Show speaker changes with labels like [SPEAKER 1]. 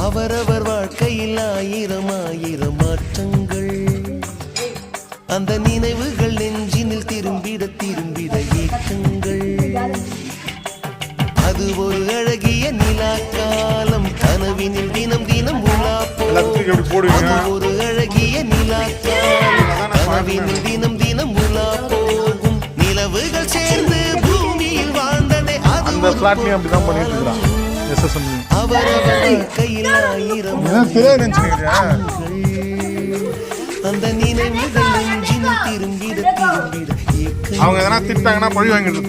[SPEAKER 1] அவரவர் வாழ்க்கையில் ஆயிரம் ஆயிரம் மாற்றங்கள், அந்த நினைவுகள் நெஞ்சினில் திரும்பிட திரும்பிட ஏக்கங்கள். அது ஒரு அழகிய நிலா காலம், கனவினில் தினம் தினம் உலா போகும். ஒரு அழகிய நிலா காலம், கனவினில் தினம் தினம் உலா போகும். நிலவுகள் சேர்ந்து பூமியில் வாழ்ந்ததே அது அவரவர் கையில் ஆயிரம் அந்த நினைவுகள் நெஞ்சினில் திரும்பிட திரும்பிட
[SPEAKER 2] அவங்க எதனா திட்டாங்கன்னா பழி வாங்கிட்டு